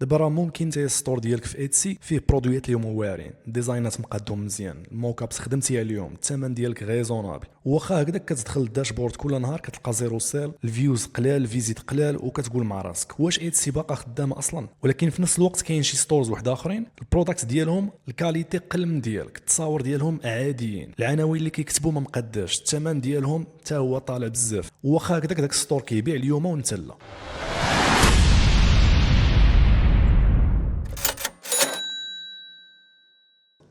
دابا راه ممكن تي ستور ديالك في ايتسي فيه برودويات اللي هما واعرين، ديزاينات مقادهم مزيان، الموكابس خدمتي عليهم، الثمن ديالك ريزونابل، واخا هكذاك كتدخل الداشبورد كل نهار كتلقى زيرو سيل، الفيوز قلال، الفيزيت قلال، وكتقول مع راسك واش ايتسي باقا خدامه اصلا؟ ولكن في نفس الوقت كاين شي ستورز واحد اخرين البرودكت ديالهم الكاليتي قل من ديالك، التصاور ديالهم عاديين، العناوين اللي كيكتبوا ما مقداش، الثمن ديالهم حتى هو طالع بزاف، واخا هكذاك داك الستور كيبيع اليوم وانت لا.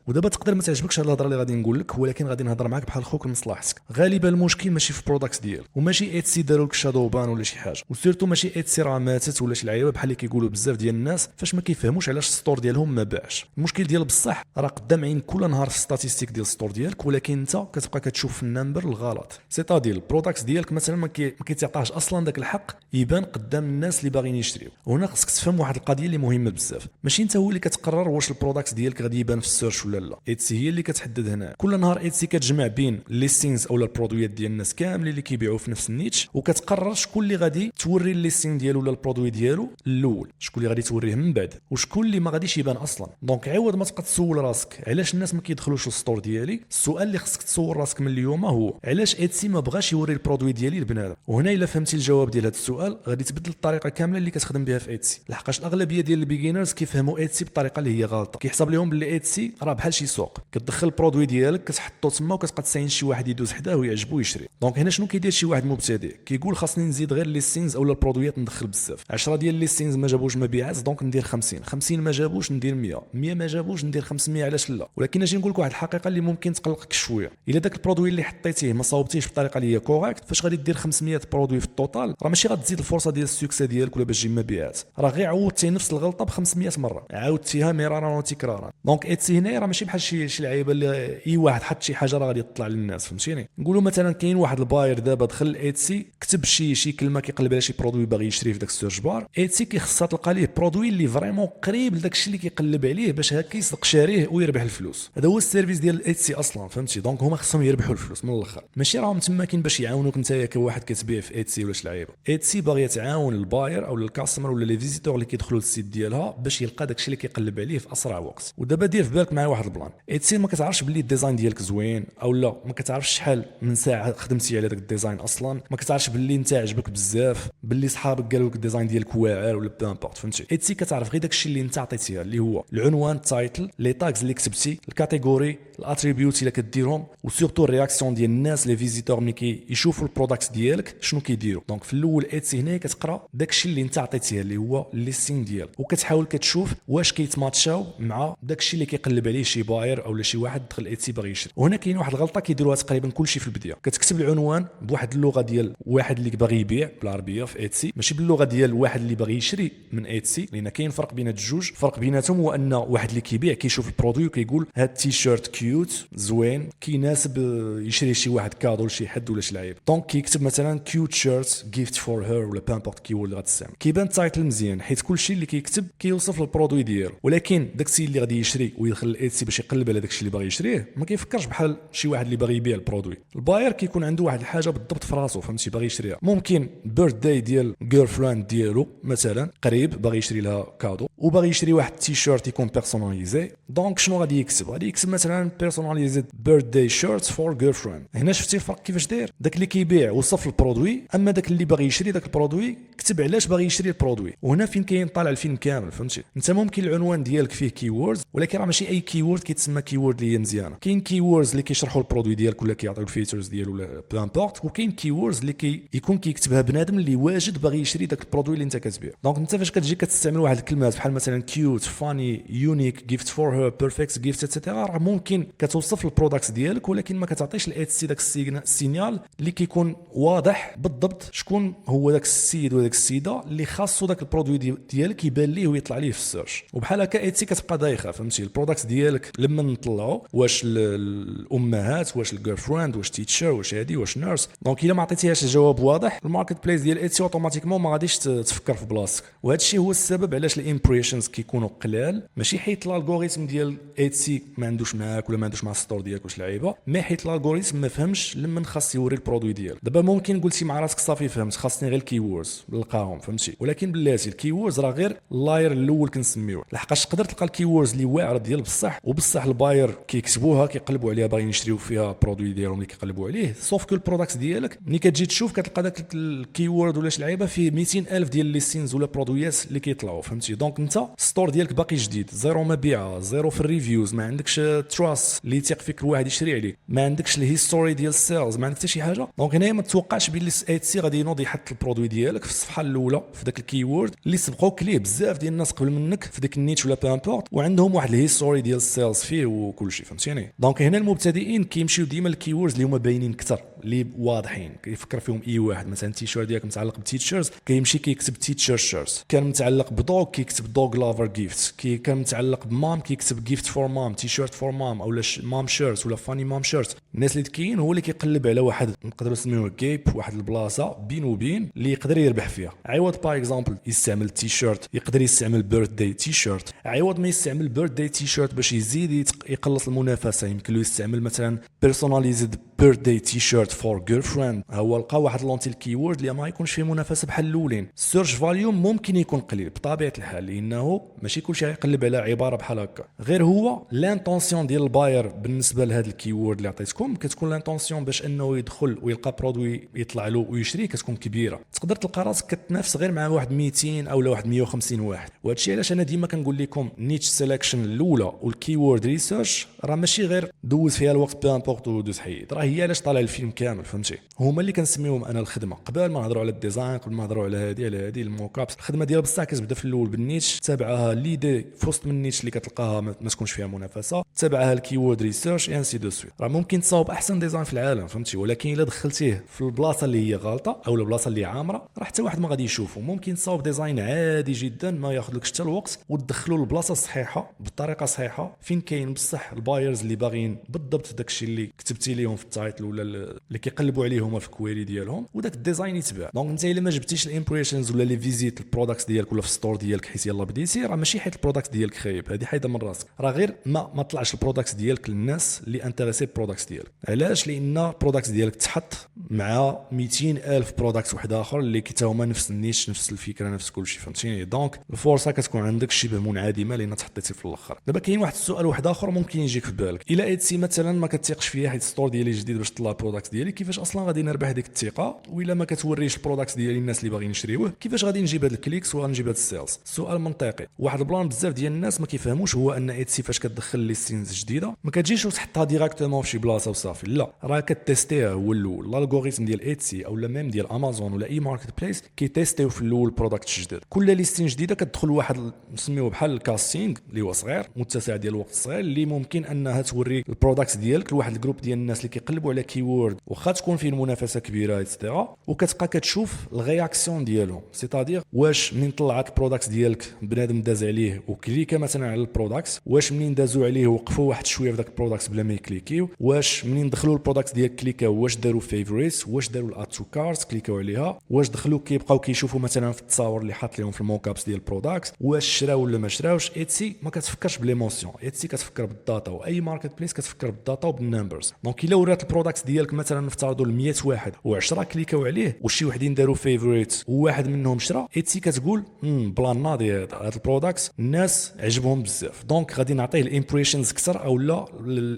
ودابا تقدر ما تعجبكش هاد الهضره اللي غادي نقول لك، ولكن غادي نهضر معاك بحال خوك لمصلحتك. غالبا المشكل ماشي في البرودكت ديالك، وماشي ايتسي داروا لك شادو بان ولا شي حاجه، وسيرتو ماشي ايتسي راه ماتت ولا شي لعيبه بحال اللي كيقولوا بزاف ديال الناس فاش ما كيفهموش علاش الستور ديالهم ما باعش. المشكل ديال بصح راه قدام عين كل نهار في ستاتيستيك ديال الستور ديالك، ولكن انت كتبقى كتشوف في النمبر الغلط. سيتادير البرودكت ديالك مثلا ما كيتعطاش اصلا داك الحق يبان قدام الناس اللي باغيين يشريو. وهنا خصك تفهم واحد القضيه اللي مهمه بزاف، ماشي انت هو اللي كتقرر واش البرودكت ديالك غادي يبان في السيرش ولا لا، ايتسي هي اللي كتحدد هنا. كل نهار ايتسي كتجمع بين الليستينغز او البرودويات ديال الناس كاملين اللي كيبيعوا في نفس النيتش، وكتقرر شكون اللي غادي توري الليستينغ ديالو ولا البرودوي ديالو الاول، شكون اللي غادي توريه من بعد، وشكون اللي ما غاديش يبان اصلا. دونك عوض ما تبقى تسول راسك علاش الناس ما كيدخلوش للستور ديالي، السؤال اللي خصك تسول راسك من اليوم هو علاش ايتسي ما بغاش يوري البرودوي ديالي لبنادم. وهنا الا فهمتي الجواب ديال هذا السؤال غادي تبدل الطريقه كامله اللي كتخدم بها في ايتسي، لحقاش الاغلبيه ديال البيجينرز كيفهموا ايتسي بالطريقه اللي هي غلطه، كيحسب لهم باللي ايتسي راه بحال شي سوق، كتدخل البرودوي ديالك كتحطو تما وكتبقى تساين شي واحد يدوز حداه ويعجبو يشري. دونك هنا شنو كيدير شي واحد مبتدئ؟ كيقول خاصني نزيد غير ليستينغز اولا البرودويات ندخل بزاف، 10 ديال ليستينغز ما جابوش مبيعات دونك ندير 50، 50 ما جابوش ندير 100، 100 ما جابوش ندير 500، علاش لا؟ ولكن اجي نقول لك واحد الحقيقه اللي ممكن تقلقك شويه، الا داك البرودوي اللي حطيتيه ما صاوبتيش بالطريقه اللي هي كوريكت، فاش غادي دير 500 برودوي في التوتال راه ماشي غتزيد الفرصه ديال السكسي ديالك ولا باش تجيب مبيعات، راه غير عاودتي نفس الغلطه ب 500 مره، عاودتيها مرارا وتكرارا. دونك ايتسي هنا راه ماشي بحال شي لعيبه اللي اي واحد حط شي حاجه راه غادي تطلع للناس، فهمتيني؟ نقولوا مثلا كاين واحد الباير دابا دخل ايتسي كتب شي كلمه كيقلب على شي برودوي باغي يشري في داك السيرش بار، ايتسي كيخصها تلقى ليه برودوي اللي فريمون قريب لداك الشيء اللي كيقلب عليه باش هكا يصدق شاريه ويربح الفلوس. هذا هو السيرفيس ديال ايتسي اصلا، فهمتي؟ دونك هما خصهم يربحوا الفلوس من الاخر، ماشي راهم تماكين باش يعاونوك انت كواحد كتبيع في ايتسي ولا شي لعيبه. ايتسي باغيه تعاون الباير او الكاستمر ولا لي فيزيتور اللي كيدخلوا للسيت ديالها باش يلقى داك الشيء اللي كيقلب عليه في اسرع وقت. ودابا دير في بالك معايا واحد البلان، ايتسي ما كتعرفش باللي الديزاين ديالك زوين او لا، ما كتعرفش شحال من ساعه خدمتي على داك الديزاين اصلا، ما كتعرفش باللي انت عجبك بزاف، باللي صحابك قالوا لك الديزاين ديالك واعر ولا بامبورت، فهمتي؟ ايتسي كتعرف غير داك الشيء اللي انت عطيتيها اللي هو العنوان، التايتل، لي تاغز اللي كتبتي، الكاتيجوري، الاتريبيوت اللي كديرهم، وسورتو الرياكسيون ديال الناس لي فيزيتور ملي كيشوفوا البرودكت ديالك شنو كيديروا. دونك في الاول ايتسي هنا كتقرا داك الشيء اللي انت عطيتيه اللي هو الليستينغ ديالك، وكتحاول كتشوف واش كيتماتشاو مع داك الشيء اللي كيقلب عليه شي باير او شي واحد دخل ايتسي باغي يشري. وهنا كاين واحد الغلطه كيديروها تقريبا كلشي في البدايه، كتكتب العنوان بواحد اللغه ديال واحد اللي باغي يبيع بالعربيه في ايتسي، ماشي باللغه ديال واحد اللي باغي يشري من ايتسي، لان كاين فرق بين الجوج. الفرق بيناتهم هو ان واحد اللي كيبيع كيشوف البرودوي وكيقول هاد التيشيرت كيوت زوين كيناسب يشري شي واحد كادو لشي حد ولا شي لعيب، دونك كيكتب مثلا كيوت شيرت جيفت فور هير ولا بامبورت كيورد اللي غتستعمل، كيبان التايتل مزيان حيت كلشي اللي كيكتب كيوصف البرودوي ديالو. ولكن داك السيد اللي غادي يشري ويدخل الايتسي باش يقلب على داك الشيء اللي باغي يشريه ما كيفكرش بحال شي واحد اللي باغي يبيع البرودوي. الباير كيكون عنده واحد الحاجه بالضبط في راسو، فهمتي؟ باغي يشريها، ممكن بيرثداي ديال جيرل فريند ديالو مثلا قريب باغي يشري لها كادو، وباغي يشري واحد التيشيرت يكون بيرسوناليزي، دونك شنو غادي يكتب؟ غادي يكتب مثلا بيرسوناليزي بيرثداي شيرت فور جيرل فريند. هنا شفتي الفرق كيفاش داير؟ داك اللي كيبيع وصف البرودوي، اما داك اللي باغي يشري داك البرودوي كتب علاش باغي يشري البرودوي. وهنا فين كاين طالع الفيلم كامل، فهمتي؟ انت ممكن العنوان ديالك فيه كيوردز، ولكن راه ماشي اي كيورد كيتسمى كيورد اللي هي مزيانه. كاين كيوردز اللي كيشرحوا البرودوي ديالك ولا كيعطيو الفيتشرز ديالو ولا بامبورت، وكاين كيوردز اللي يكون كيكتبها بنادم اللي واجد باغي يشري داك البرودوي اللي انت كتبيع. دونك انت فاش كتجي كتستعمل واحد الكلمات بحال مثلا كيوت، فاني، يونيك، جيفت فور هير، بيرفكت جيفت اتسيتيرا، راه ممكن كتوصف البرودكت ديالك ولكن ما كتعطيش الايتسي داك السينيال اللي كيكون واضح بالضبط شكون هو داك السيد ولا داك السيده اللي خاصو داك البرودوي ديالك يبان ليه ويطلع ليه في السيرش. وبحال هكا ايتسي كتبقى دايخه، فهمتي؟ البرودكت ديالك لما نطلعوا واش الامهات، واش الجيرل فريند، واش تيتشر، واش هادي، واش نيرس. دونك الا ما عطيتيهاش الجواب واضح الماركت بليس ديال ايتسي اوتوماتيكمون ما غاديش تفكر في بلاصتك. وهذا الشيء هو السبب علاش الامبريشن الامبريشنز كيكونوا قلال، ماشي حيت الالغوريثم ديال ايتسي ما عندوش معاك ولا ما عندوش مع الستور ديالك واش لعيبه، مي حيت الالغوريثم ما فهمش لمن خاص يوري البرودوي ديالك. دابا ممكن قلتي مع راسك صافي فهمت، خاصني غير الكيوردز نلقاهم فهمتي، ولكن بلاتي الكيوردز راه غير اللاير الاول كنسميوه، لحقاش تقدر تلقى الكيوردز اللي واعره ديال بصح وبصح الباير كيكتبوها كيقلبوا عليها باغيين يشريو فيها برودوي ديالهم اللي كيقلبوا عليه، سوف كو البرودكت ديالك ملي كتجي تشوف كتلقى داك الكيورد ولا شي لعيبه فيه 200,000 ديال ليستينز ولا برودويات اللي كيطلعوا فهمتي. دونك انت ستور ديالك باقي جديد، زيرو مبيعه، زيرو في الريفيوز، ما عندكش تراست اللي يثيق فيك الواحد يشري عليه، ما عندكش الهيستوري ديال السيلز، ما عندك حتى شي حاجه. دونك هنايا ما تتوقعش بلي ايتسي غادي ينوض يحط البرودوي ديالك في الصفحه الاولى في داك الكيورد اللي سبقوك ليه بزاف ديال الناس قبل منك في داك النيتش ولا بامبورت، وعندهم واحد الهيستوري ديال السيلز فيه وكل شيء فهمتيني. دونك هنا المبتدئين كيمشيو ديما الكيوردز اللي هما باينين اكثر، اللي واضحين، كيفكر فيهم اي واحد. مثلا التيشيرت ديالك متعلق بتيتشرز كيمشي كيكتب تيتشر شيرتس، كان متعلق بدوغ كيكتب دوغ لافر جيفت، كان متعلق بمام كيكتب جيفت فور مام، تيشيرت فور مام، اولا مام شيرت ولا فاني مام شيرت. الناس اللي كاين هو اللي كيقلب على واحد نقدروا نسميوه جيب، واحد البلاصه بين وبين اللي يقدر يربح فيها. عوض باغ اكزومبل يستعمل التيشيرت يقدر يستعمل بيرثداي تيشيرت، عوض ما يستعمل بيرثداي تيشيرت باش يزيد يقلص المنافسه يمكن له يستعمل مثلا بيرسوناليزد بيرثداي تيشيرت فور جيرل فريند. هو لقى واحد لونتي الكيورد اللي ما يكونش فيه منافسه بحال الاولين. السيرش فاليوم ممكن يكون قليل بطبيعه الحال لانه ماشي كلشي غيقلب على عباره بحال هكا، غير هو لانتونسيون ديال الباير بالنسبه لهذا الكيورد اللي عطيتكم كتكون لانتونسيون باش انه يدخل ويلقى برودوي يطلع له ويشري كتكون كبيره. تقدر تلقى راسك كتنافس غير مع واحد 200 او واحد 150 واحد. وهذا الشيء علاش انا ديما كنقول لكم نيتش سيلكشن الاولى والكيورد ريسيرش راه ماشي غير دوز فيها الوقت بامبورت ودوز حيد، راه هي علاش طالع الفيلم كامل فهمتي. هما اللي كنسميهم انا الخدمه قبل ما نهضروا على الديزاين، قبل ما نهضروا على هذه الموكابس. الخدمه ديال بصح كتبدا في الاول بالنيتش، تابعها ليدي في وسط من النيتش اللي كتلقاها ما تكونش فيها منافسه، تابعها الكيورد ريسيرش انسي دو سويت. راه ممكن تصاوب احسن ديزاين في العالم فهمتي، ولكن الا دخلتيه في البلاصه اللي هي غلطه او البلاصه اللي عامره راه حتى واحد ما غادي يشوفه. ممكن تصاوب ديزاين عادي جدا ما ياخذلكش حتى الوقت وتدخلوا البلاصه الصحيحه بالطريقه الصحيحه فين كاين بصح البايرز اللي باغيين بالضبط داكشي اللي كتبتي ليهم في التايتل ولا اللي كيقلبوا عليهم في الكويري ديالهم، وداك الديزاين يتباع. دونك انت الا ما جبتيش الامبريشنز ولا لي فيزيت البرودكتس ديالك ولا في الستور ديالك حيت يلاه بديتي، راه ماشي حيت البرودكت ديالك خايب، هذه حيده من راسك، راه غير ما طلعش البرودكت ديالك للناس اللي انتريسي بالبرودكت ديالك. علاش؟ لان البرودكت ديالك تحط مع 200,000 برودكت واحد اخر اللي حتى هما نفس النيش نفس الفكره نفس كل شيء فهمتيني. دونك الفرصه كتكون عندك شبه منعدمه لان تحطيتي في الاخر. دابا كاين واحد السؤال واحد اخر ممكن يجيك في بالك، الا ايتسي مثلا ما كتثيقش فيا حيت الستور ديالي جديد باش طلع البرودكت ديالي، كيفاش اصلا غادي نربح ديك الثقه؟ والا ما كتوريش البرودكت ديالي الناس اللي باغيين يشريوه، كيفاش غادي نجيب هاد الكليكس وغنجيب هاد السيلز؟ سؤال منطقي. واحد البلان بزاف ديال الناس ما كيفهموش هو ان ايتسي فاش كتدخل ليستينز جديده ما كتجيش وتحطها ديريكتومون في شي بلاصه وصافي، لا راه كتيستيها هو الاول. الالغوريثم ديال ايتسي او ميم ديال امازون ولا اي ماركت بليس كيتيستيو في الاول برودكت جديد. كل ليستين جديده كتدخل واحد نسميوه بحال الكاستينغ اللي هو صغير متسع ديال الوقت صغير اللي ممكن انها توري البرودكت ديالك لواحد الجروب ديال الناس اللي كيقلبوا على كيورد واخا تكون فيه المنافسه كبيره ايتترا، وكتبقى كتشوف الرياكسيون ديالهم. سيتادير واش منين طلعت البرودكت ديالك بنادم داز عليه وكليكا مثلا على البرودكت، واش منين دازوا عليه وقفوا واحد شويه في داك البرودكت بلا ما يكليكيو، واش منين دخلوا البرودكت ديالك كليكاو واش داروا فيفوريتس، واش داروا الاد تو كارت كليكاو عليها، واش دخلوا كيبقاو كيشوفوا مثلا في التصاور اللي حاط لهم في الموكابس ديال البرودكت، واش شراو ولا ما شراوش. ايتسي ما كتفكرش بليموسيون، ايتسي كتفكر بالداتا، واي ماركت بليس كتفكر بالداتا وبالنمبرز. دونك الا ورات البرودكت ديالك مثلا نفترضوا 100 واحد و10 كليكاو عليه وشي وحدين داروا فيفوريت وواحد منهم شرا، ايتسي كتقول بلان ناضي هذا البرودكت الناس عجبهم بزاف، دونك غادي نعطيه الامبريشنز اكثر او لا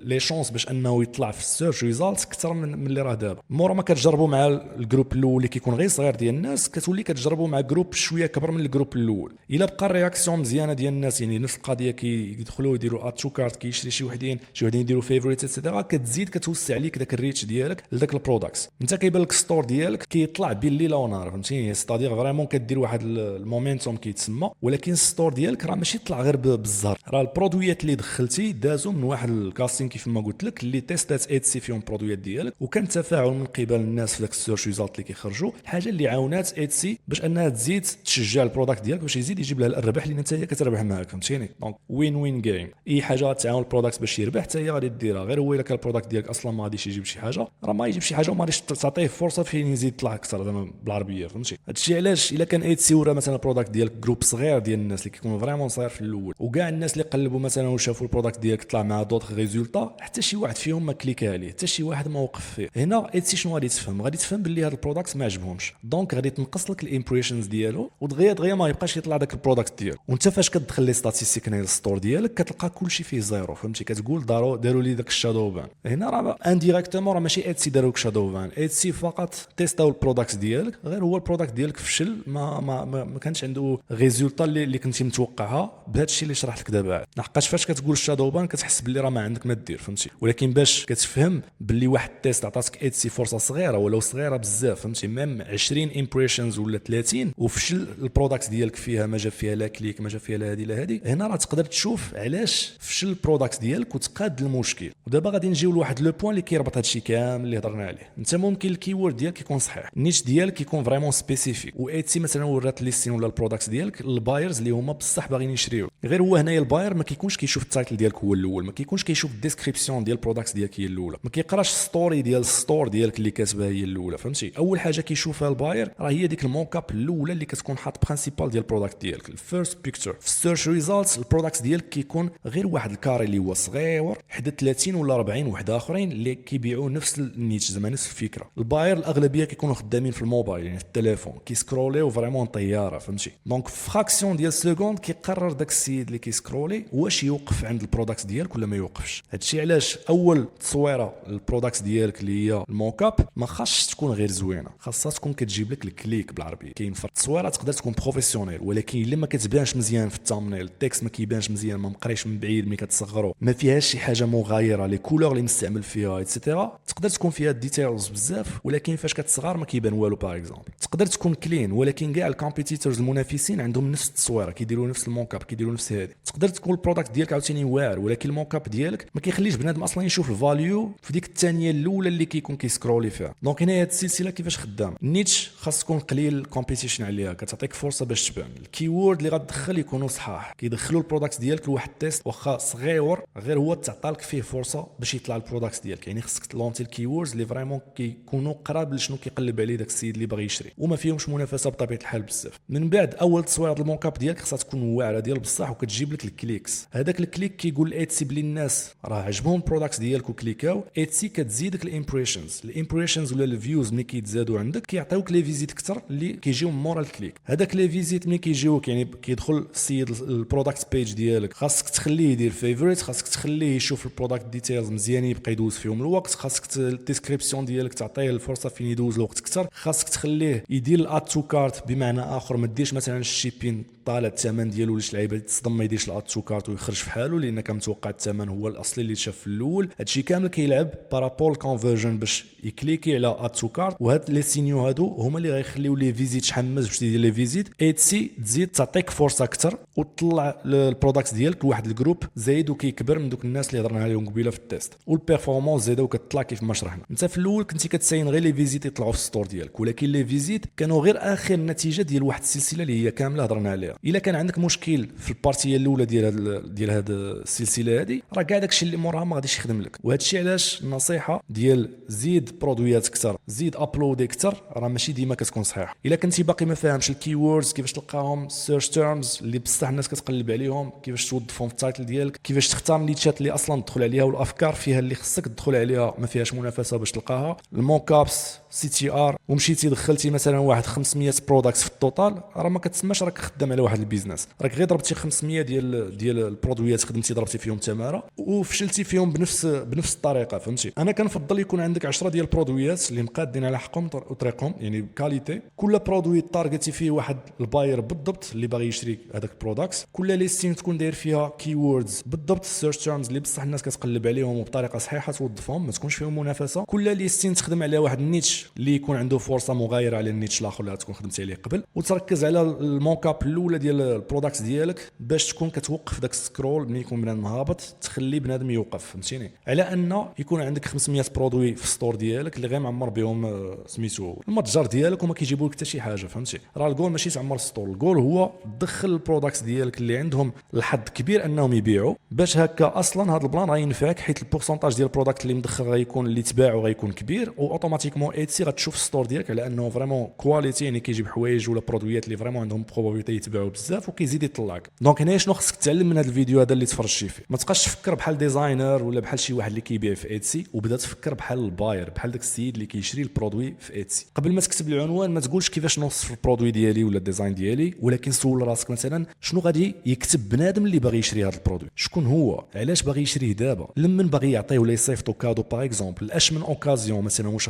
لي شونس باش انه يطلع في السيرش ريزالتس اكثر من اللي راه دابا. مورا ما كتجربوا مع الجروب الاول اللي كيكون غير صغير ديال الناس، كتولي كتجربوا مع جروب شويه كبر من الجروب الاول. الا بقى الرياكسيون مزيانه ديال الناس يعني نفس القضيه كيدخلوا يديروا اد تو كارت كيشري شي وحدين يديروا فيفوريت ايتترا، كتزيد كتوسع عليك داك الريتش ديالك لذاك البرودكت. انت كيبان لك ستور ديالك كيطلع بين الليل ونهار فهمتيني، ستادير فريمون كدير واحد المومنتوم كيتسمى، ولكن الستور ديالك راه ماشي طلع غير بالزهر، راه البرودويات اللي دخلتي دازوا من واحد الكاستين كيف ما قلت لك اللي تيستات شركات ايتسي فيهم برودويات ديالك، وكان تفاعل من قبل الناس في داك السيرش ريزالت اللي كيخرجوا، الحاجه اللي عاونات ايتسي باش انها تزيد تشجع البرودكت ديالك باش يزيد يجيب لها الربح، لان انت هي كتربح معاك، فهمتيني؟ دونك وين وين جيم. اي حاجه تعاون البرودكت باش يربح حتى هي غادي ديرها، غير هو الا كان البرودكت ديالك اصلا ما غاديش يجيب شي حاجه، راه ما يجيب شي حاجه وما غاديش تعطيه فرصه فين يزيد يطلع اكثر زعما بالعربيه، فهمتي؟ هادشي علاش الا كان ايتسي ورا مثلا البرودكت ديالك جروب صغير ديال الناس اللي كيكونوا فريمون صغير في الاول، وكاع الناس اللي قلبوا مثلا وشافوا البرودكت ديالك طلع مع دوطخ ريزولتا، حتى شي واحد فيهم ما كليكا عليه، حتى شي واحد ما وقف فيه. هنا ايتسي شنو غادي تفهم؟ غادي تفهم باللي هذا البرودكت ما عجبهمش، دونك غادي تنقص لك الامبريشنز ديالو، ودغيا ما يبقاش يطلع داك البرودكت ديالو. وانت فاش كتدخل لي ستاتيستيك هنا الستور ديالك كتلقى كلشي فيه زيرو، فهمتي؟ كتقول داروا لي داك الشادو بان. هنا راه انديريكتومون راه ماشي ايتسي داروا لك شادو بان، ايتسي فقط تيستاو البرودكت ديالك، غير هو البرودكت ديالك فشل، ما كانش عنده ريزولتا اللي كنتي متوقعها بهذا الشيء اللي شرحت لك دابا. لحقاش فاش كتقول الشادو بان كتحس باللي راه ما عندك ما دير، فهمتي؟ ولكن باش كتفهم باللي واحد التيست عطاتك ايتسي فرصه صغيره ولو صغيره بزاف، فهمتي؟ ميم 20 امبريشنز ولا 30 وفشل البرودكت ديالك فيها، ما جاب فيها لا كليك، ما جاب فيها لا هذه لا هذه، هنا راه تقدر تشوف علاش فشل البرودكت ديالك وتقاد المشكل. ودابا غادي نجيو لواحد لو بوين اللي كيربط هادشي كامل اللي هضرنا عليه. انت ممكن الكيورد ديالك يكون صحيح، النيش ديالك يكون فريمون سبيسيفيك، وايتسي مثلا ورات ليستين ولا البرودكت ديالك البايرز اللي هما بصح باغيين يشريو، غير هو هنايا الباير ما كيكونش كيشوف التايتل ديالك هو الاول، ما كيكونش كيشوف الديسكريبسيون ديال البرودكت ديالك هي الاولى، ما كيقراش ستوري ديال الستور ديالك اللي كاتبها هي الاولى، فهمتي؟ اول حاجه كيشوفها الباير راه هي ديك الموكاب الاولى اللي كتكون حاط برينسيبال ديال البرودكت ديالك، الفيرست بيكتشر. في السيرش ريزالتس البرودكت ديالك كيكون غير واحد الكاري اللي هو صغير حدا 30 ولا 40 وحده اخرين اللي كيبيعوا نفس النيتش، زعما نفس الفكره. الباير الاغلبيه كيكونوا خدامين في الموبايل، يعني في التليفون كيسكروليو فريمون طياره، فهمتي؟ دونك في فراكسيون ديال سكوند كيقرر داك السيد اللي كيسكرولي واش يوقف عند البرودكت ديالك ولا ما يوقفش. هادشي علاش اول تصويره للبرودكت ديالك اللي هي الموكاب ما خاصش تكون غير زوينه، خاصها تكون كتجيب لك الكليك بالعربيه. كاين فرق، التصويره تقدر تكون بروفيسيونيل ولكن الا ما كتبانش مزيان في التامنيل، التكست ما كيبانش مزيان، ما مقريش من بعيد ملي كتصغرو، ما فيهاش شي حاجه مغايره، لي كولور اللي مستعمل فيها ايتترا، تقدر تكون فيها ديتيلز بزاف ولكن فاش كتصغر ما كيبان والو. باغ اكزومبل تقدر تكون كلين ولكن كاع الكومبيتيتورز المنافسين عندهم نفس التصويره، كيديروا نفس الموكاب، كيديروا نفس هذه. تقدر تكون البرودكت ديالك عاوتاني واعر ولكن الموكاب ديالك ما كيخليش بنادم اصلا يشوف الفاليو في ديك الثانيه الاولى اللي كيكون كيسكرولي فيها. دونك هنا هاد السلسله كيفاش خدام النيتش خاص تكون قليل كومبيتيشن عليها، كتعطيك فرصه باش تبان. الكيورد اللي غتدخل يكونوا صحاح، كيدخلوا البرودكت ديالك لواحد التيست واخا صغير، غير هو تعطى لك فيه فرصه باش يطلع البرودكت ديالك. يعني خصك تلونتي الكيوردز اللي فريمون كيكونوا قراب لشنو كيقلب عليه داك السيد اللي باغي يشري، وما فيهمش منافسه بطبيعه الحال بزاف. من بعد اول تصويره ديال الموكاب ديالك خصها تكون واعره ديال بصح وكتجيب لك الكليكس. هذاك الكليك كيقول ايتسي بلي الناس راه عجبهم البرودكت ديالك وكليكاو، ايتسي كتزيدك الامبريشنز ولا الفيوز ملي كيتزادوا عندك كيعطيوك لي فيزيت اكثر اللي كيجيو من مورا الكليك. هذاك لي فيزيت ملي كيجيوك يعني كيدخل السيد البرودكت بيج ديالك، خاصك تخليه يدير فيفوريت، خاصك تخليه يشوف البرودكت ديتيلز مزيان يبقى يدوز فيهم الوقت، خاصك الديسكريبسيون ديالك تعطيه الفرصه فين يدوز الوقت اكثر، خاصك تخليه يدير الاد تو كارت، بمعنى اخر ما ديرش مثلا الشيبين طالع الثمن ديالو ولا شي لعيبه تصدم ما يديرش الاد تو كارت ويخرج في حاله لان كان متوقع الثمن هو الاصلي اللي شاف في الاول. هادشي كامل كيلعب بارابول كونفرجن باش يكليكي على اد تو كارت، وهاد لي سينيو هادو هما اللي غيخليو لي فيزيت تحمس باش يدير لي فيزيت. ايتسي تزيد تعطيك فرصه اكثر وتطلع البرودكت ديالك لواحد الجروب زايد وكيكبر من دوك الناس اللي هضرنا عليهم قبيله في التيست، والبيرفورمانس زايده وكتطلع كيف ما شرحنا. انت في الاول كنتي كتساين غير لي فيزيت يطلعوا في الستور ديالك، ولكن لي فيزيت كانوا غير اخر نتيجه ديال واحد السلسله اللي هي كامله هضرنا عليها. الا كان عندك مشكل في البارتيه الاولى ديال هذه السلسله هذه، راه كاع داكشي اللي موراها ما غاديش يخدم لك. وهذا الشيء علاش النصيحه ديال زيد برودويات اكثر، زيد ابلود اكثر، راه ماشي ديما كتكون صحيحه. الا كنتي باقي ما فاهمش الكيوردز كيفاش تلقاهم، سيرش تيرمز اللي بصح الناس كتقلب عليهم، كيفاش توظفهم في التايتل ديالك، كيفاش تختار النيتشات اللي اصلا تدخل عليها والافكار فيها اللي خصك تدخل عليها ما فيهاش منافسه باش تلقاها، الموكابس سي تي ار، ومشيتي دخلتي مثلا واحد 500 برودكتس في التوتال، راه ما كتسماش راك خدام على واحد البيزنس، راك غير ضربتي 500 ديال البرودويات خدمتي ضربتي فيهم تماره وفشلتي فيهم بنفس الطريقه، فهمتي؟ انا كنفضل يكون عندك 10 ديال البرودويات اللي مقادين على حقهم وطريقهم، يعني كاليتي، كل برودوي تارجتي فيه واحد الباير بالضبط اللي باغي يشري هذاك البرودكت، كل ليستين تكون داير فيها كيوردز بالضبط، السيرش تيرمز اللي بصح الناس كتقلب عليهم وبطريقه صحيحه توظفهم، ما تكونش فيهم منافسه، كل ليستين تخدم على واحد النيتش نيتش اللي يكون عنده فرصه مغايره على النيتش الاخر اللي غتكون خدمتي عليه قبل، وتركز على الموكاب الاولى ديال البرودكت ديالك باش تكون كتوقف داك السكرول ملي يكون بنادم هابط، تخلي بنادم يوقف، فهمتيني، على ان يكون عندك 500 برودوي في الستور ديالك اللي غير معمر بهم سميتو المتجر ديالك وما كيجيبوا لك حتى شي حاجه، فهمتي. راه الجول ماشي تعمر السطور، الجول هو تدخل البرودكت ديالك اللي عندهم الحظ كبير انهم يبيعوا، باش هكا اصلا هذا البلان غينفعك، حيت البورسونتاج ديال البرودكت اللي مدخل غيكون اللي تباعوا غيكون كبير، واوتوماتيكمون ايتسي غتشوف السطور ديالك على انه فريمون كواليتي، يعني كيجيب حوايج ولا برودويات اللي فريمون عندهم بروبابيليتي يتباعوا بزاف وكيزيد يطلعك. دونك هنا شنو خصك تتعلم من هذا الفيديو هذا اللي تفرجتي فيه؟ ما تبقاش تفكر بحال ديزاينر ولا بحال شي واحد اللي كيبيع في ايتسي، وبدا تفكر بحال الباير، بحال داك السيد اللي كيشري البرودوي في ايتسي. قبل ما تكتب العنوان ما تقولش كيفاش نوصف البرودوي ديالي ولا الديزاين ديالي، ولكن سول راسك مثلا شنو غادي يكتب بنادم اللي باغي يشري هذا البرودوي، شكون هو، علاش باغي يشريه دابا، لمن باغي يعطيه ولا يصيفطو كادو باغ اكزومبل، اش من اوكازيون مثلا، واش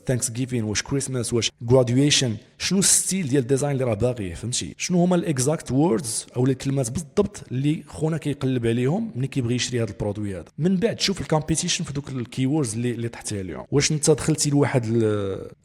ثانكس جيفين، واش كريسماس، واش جراديويشن، شنو الستيل ديال الديزاين اللي راه باغيه، فهمتي، شنو هما الاكزاكت ووردز او الكلمات بالضبط اللي خونا كيقلب عليهم ملي كيبغي يشري هذا البرودوي هذا. من بعد تشوف الكومبيتيشن في دوك الكيوردز اللي تحتها اليوم، واش انت دخلتي لواحد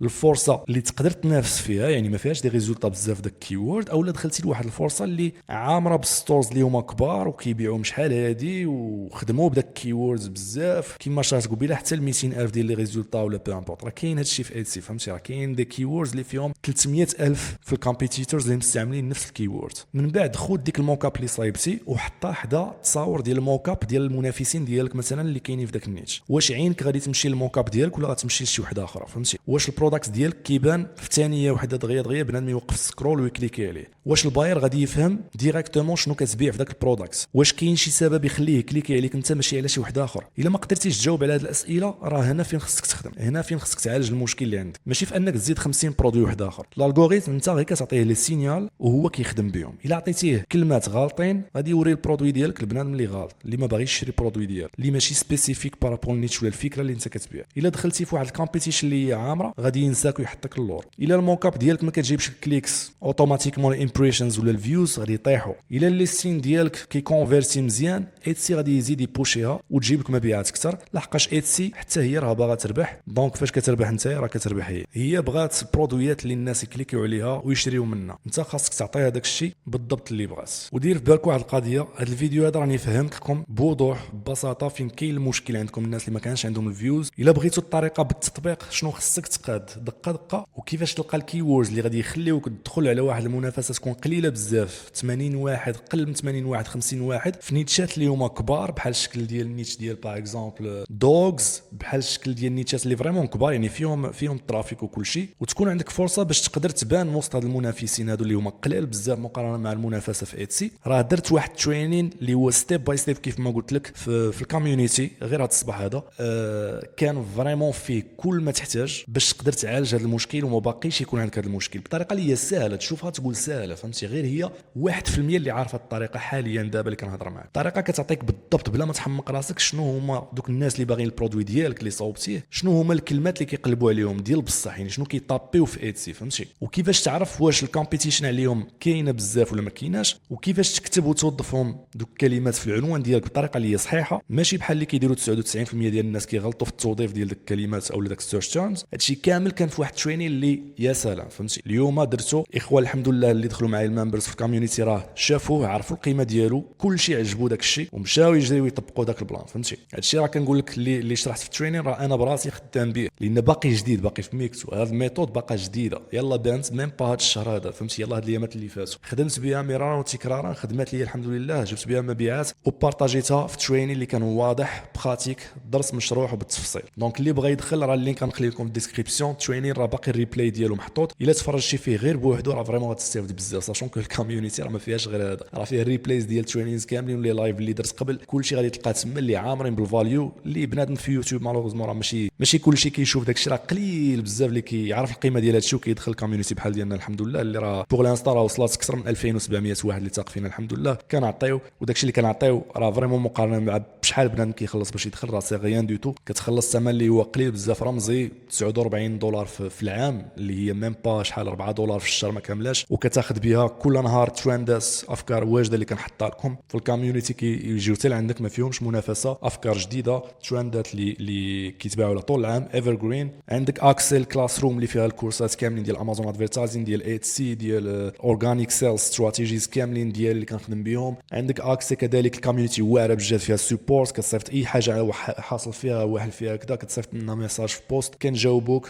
الفرصه اللي تقدر تنافس فيها، يعني ما فيهاش دي ريزولطا بزاف داك الكيورد، اولا دخلتي لواحد الفرصه اللي عامره بالستورز اللي هما كبار وكيبيعوا شحال هادي وخدموا بداك الكيوردز بزاف، كيما شارت قبيله حتى ل 200,000 ديال لي ريزولطا ولا بو امبورط، راه كاين هادشي في ايتسي، فهمتي، راه كاين دي كيوردز اللي فيهم 300,000 في الكومبيتيتورز اللي مستعملين نفس الكيورد. من بعد خذ ديك الموكاب اللي صايبتي وحطها حدا تصاور ديال الموكاب ديال المنافسين ديالك مثلا اللي كاينين في داك النيتش، واش عينك غادي تمشي للموكاب ديالك ولا غتمشي لشي وحده اخرى، فهمتي، واش البرودكت ديالك كيبان في ثانيه وحده دغيا بنادم يوقف السكرول ويكليكي عليه، واش الباير غادي يفهم ديريكتومون شنو كتبيع في داك البرودكت، واش كاين شي سبب يخليه يكليكي عليك انت ماشي على شي واحد اخر. الا ما قدرتيش تجاوب على هذه الاسئله راه هنا فين خصك تخدم، هنا فين خصك تعالج المشكل اللي عندك، ماشي في انك تزيد 50 برودوي واحد اخر. الالغوريثم انت غير كتعطيه لي سينيال وهو كيخدم بهم، الا عطيتيه كلمات غالطين غادي يوري البرودوي ديالك لبنادم اللي غلط، اللي ما باغيش يشري البرودوي ديالك، اللي ماشي سبيسيفيك بارابول نيتش ولا الفكره اللي انت كتبيع. الا دخلتي في واحد الكومبيتيشن اللي هي عامره غادي ينساك ويحطك اللور. الا الموكاب ديالك ما كتجيبش الكليكس اوتوماتيكمون الامبريشنز ولا الفيوز غادي يطيحوا. الا الليستين ديالك كيكونفيرتي مزيان ايتسي غادي يزيد يبوشيها وتجيب لك مبيعات اكثر، لحقاش ايتسي حتى هي راه باغا تربح. دونك فاش كتربح انت راه كتربح هي بغات البرودويات اللي الناس يكليكيو عليها ويشريو منها، انت خاصك تعطي هذاك الشيء بالضبط اللي بغات. ودير في بالك واحد القضيه، هذا الفيديو هذا راني فهمت لكم بوضوح ببساطه فين كاين المشكل عندكم الناس اللي ما كانش عندهم الفيوز. الا بغيتوا الطريقه بالتطبيق شنو خصك تقاد دقه دقه، وكيفاش تلقى الكيوردز اللي غادي يخليوك تدخل على واحد المنافسه تكون قليله بزاف، 80 واحد قل من 80 واحد 50 واحد في نيتشات اللي هما كبار، بحال الشكل ديال النيتش ديال باغ اكزومبل دوغز، بحال الشكل ديال النيتشات اللي فريمون كبار يعني فيهم الترافيك وكل شيء، وتكون عندك فرصه باش تقدر تبان وسط هاد المنافسين هادو اللي هما قلال بزاف مقارنه مع المنافسه في ايتسي. راه درت واحد ترينين اللي هو ستيب باي ستيب كيف ما قلت لك في الكوميونيتي غير هذا الصباح هذا، كان فريمون فيه كل ما تحتاج باش تقدر تعالج هذا المشكل وما باقيش يكون عندك هذا المشكل بطريقه اللي هي سهله، تشوفها تقول سهله، فهمتي، غير هي 1% اللي عارفه الطريقه حاليا دابا اللي كنهضر معاك، الطريقه كتعطيك بالضبط بلا ما تحمق راسك شنو هما دوك الناس اللي باغيين البرودوي ديالك اللي صوبتيه، شنو هما الكلمات اللي كيقلبوا عليهم ديال بصح، يعني شنو كيطابيو في ايتسي، فهمتي، وكيفاش تعرف واش الكومبيتيشن عليهم كاينه بزاف ولا ما كايناش، وكيفاش تكتب وتوظفهم دوك الكلمات في العنوان ديالك بطريقه اللي هي صحيحه، ماشي بحال اللي كيديروا 99% ديال الناس كيغلطوا في التوظيف ديال ديك الكلمات او داك السيرش تيرمز. هادشي كامل كان في واحد الترينين اللي يا سلام، فهمتي، اليوم درتو اخوان الحمد لله اللي دخلوا معايا الممبرز في الكوميونيتي راه شافوه عرفوا القيمه ديالو، كلشي عجبو داك الشيء ومشاو يجريو يطبقوا داك البلان، فهمتي. هادشي راه كنقول لك اللي شرحت في الترينين راه انا براسي خدام به، لان باقي جديد باقي في ميكس، وهذا الميثود باقا جديده، يلا بانت ميم با هاد الشهر هذا، فهمتي، يلا هاد الايامات اللي فاتوا خدمت بها مرارا وتكرارا، خدمت لي الحمد لله، جبت بها مبيعات وبارطاجيتها في الترينين اللي كان واضح براتيك درس مشروع وبالتفصيل. دونك اللي بغى يدخل راه اللينك غنخلي لكم في الديسكريبسيون، الترينين راه باقي الريبلاي ديالو محطوط، الا تفرجتي فيه غير بوحدو راه فريمون غتستافد بزاف، ساشون كو الكوميونيتي راه ما فيهاش غير هذا، راه فيه الريبلايز ديال الترينينز كاملين ولي لايف اللي درت قبل، كلشي غادي تلقاه تما اللي عامرين بالفاليو، اللي بنادم في يوتيوب مالوغوزمون راه ماشي كلشي كيشوف داكشي، راه قليل بزاف اللي كيعرف القيمه ديال هادشي وكيدخل الكوميونيتي بحال ديالنا الحمد لله اللي راه بوغ لانستا راه وصلت اكثر من 2700 واحد اللي تاق فينا الحمد لله كنعطيو، وداكشي اللي كنعطيو راه فريمون مقارنه مع بشحال بنادم كيخلص باش يدخل راه سي غيان دو تو. كتخلص ثمن اللي هو قليل بزاف رمزي 49 دولار في العام اللي هي ميم با شحال 4 دولار في الشهر ما كاملاش، وكتاخذ بها كل نهار ترندس افكار واجده اللي كنحطها لكم في الكوميونيتي كيجيو حتى عندك ما فيهمش منافسه، افكار جديده ترندات اللي كيتباعوا على طول العام ايفر جرين. عندك اكسل كلاس روم اللي فيها الكورسات كاملين ديال امازون ادفيرتايزين ديال ايت سي ديال اورغانيك سيلز استراتيجيز كاملين ديال اللي كنخدم بهم. عندك اكسل كذلك الكوميونيتي واعره بجد فيها سبورت، كتصيفط اي حاجه حاصل فيها واحد فيها كذا كتصيفط لنا ميساج في بوست كنجاوبوك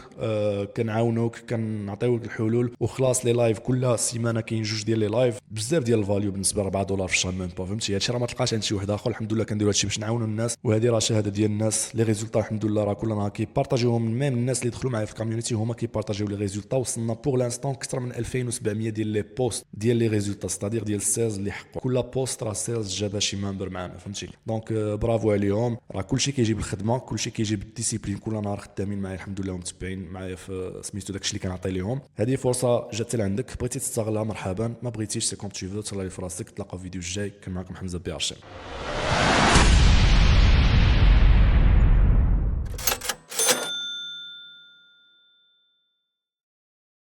كنعاونوك كنعطيوك الحلول وخلاص. لي لايف كل سيمانه كاين جوج ديال لي لايف بزاف ديال الفاليو بالنسبه ل 4 دولار في الشهر ميم با فهمتي. هادشي راه ما تلقاش عند شي واحد اخر الحمد لله كنديروا هادشي باش نعاونوا الناس، وهذه راه شهاده ديال الناس. لي ريزولطا الحمد لله راه كل نهار كيبارطاجيوهم ميم الناس اللي دخلوا معايا في الكوميونيتي هما كيبارطاجيو لي ريزولطا. وصلنا بوغ لانستون اكثر من 2700 ديال لي بوست ديال لي ريزولطا ستادير ديال السيلز اللي حقوا كل بوست راه سيلز جابها شي ممبر معنا فهمتي. دونك برافو عليهم، راه كلشي كيجيب الخدمه كلشي كيجيب الديسيبلين، كل نهار خدامين معايا الحمد لله ومتبعين معايا في سميتو داكشي اللي كنعطي لهم. هذه فرصه جات لعندك بغيتي تستغلها مرحبا، ما بغيتيش سي كوم تو فو. تهلا لي فراسك، تلاقاو في فيديو الجاي. كان معكم حمزه بي ار شي.